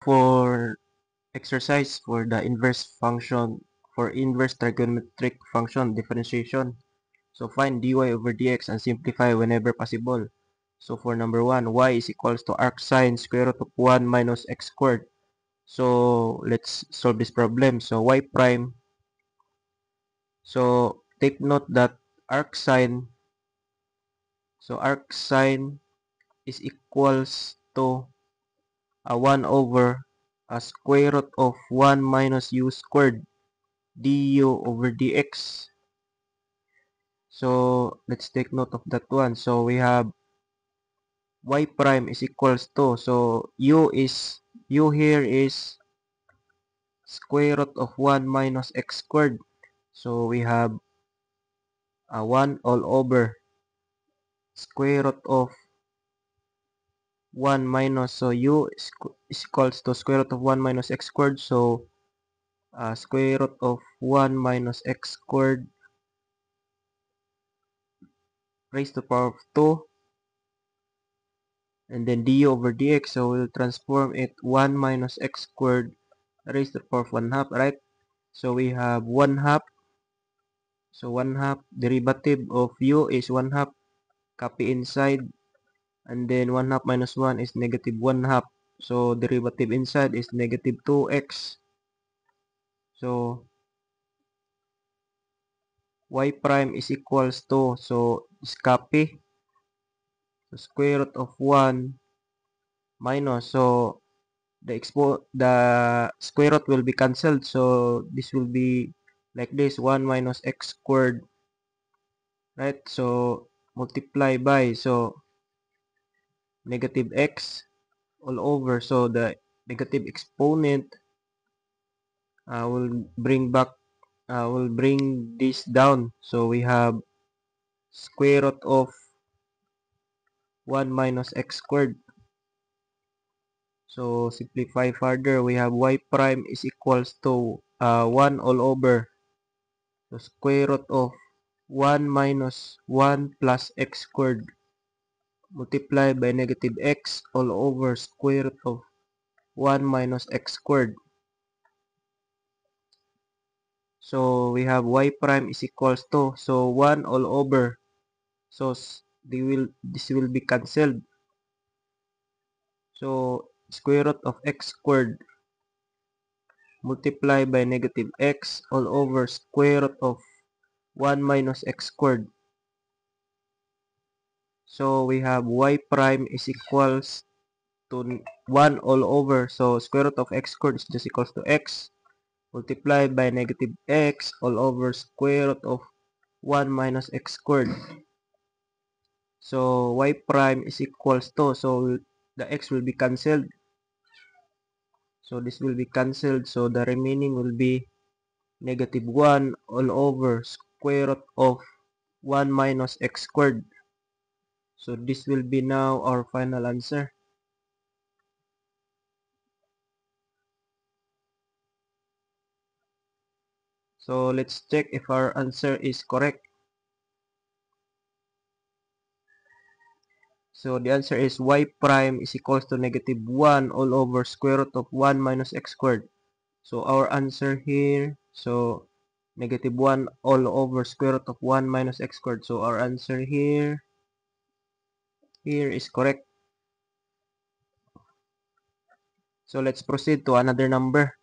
For exercise for the inverse function, for inverse trigonometric function differentiation. So find dy over dx and simplify whenever possible. So for number 1, y is equals to arc sine square root of 1 minus x squared. So let's solve this problem. So y prime. So take note that arc sine, arc sine is equals to 1 over a square root of 1 minus u squared du over dx. So let's take note of that one. So we have y prime is equals to, so u here is square root of 1 minus x squared. So we have 1 all over square root of 1 minus, so u is equals to square root of 1 minus x squared. So square root of 1 minus x squared raised to the power of 2, and then du over dx. So we'll transform it 1 minus x squared raised to the power of 1 half, right? So we have 1 half. So 1 half derivative of u is 1 half, copy inside, and then 1 half minus 1 is negative 1 half. So derivative inside is negative 2x. So y prime is equals to, so is copy, so square root of 1 minus, so the square root will be cancelled, so this will be like this, 1 minus x squared, right? So multiply by, so negative x all over, so the negative exponent will bring this down. So we have square root of 1 minus x squared. So simplify further, we have y prime is equals to 1 all over, so square root of 1 minus 1 plus x squared multiplied by negative x all over square root of 1 minus x squared. So we have y prime is equals to, so 1 all over, so this will be cancelled. So square root of x squared multiplied by negative x all over square root of 1 minus x squared. So we have y prime is equals to 1 all over, so square root of x squared is just equals to x multiplied by negative x all over square root of 1 minus x squared. So y prime is equals to, so the x will be cancelled, so this will be cancelled, so the remaining will be negative 1 all over square root of 1 minus x squared. So this will be now our final answer. So let's check if our answer is correct. So the answer is y prime is equals to negative 1 all over square root of 1 minus x squared. So our answer here, so negative 1 all over square root of 1 minus x squared. So our answer here is correct. So let's proceed to another number.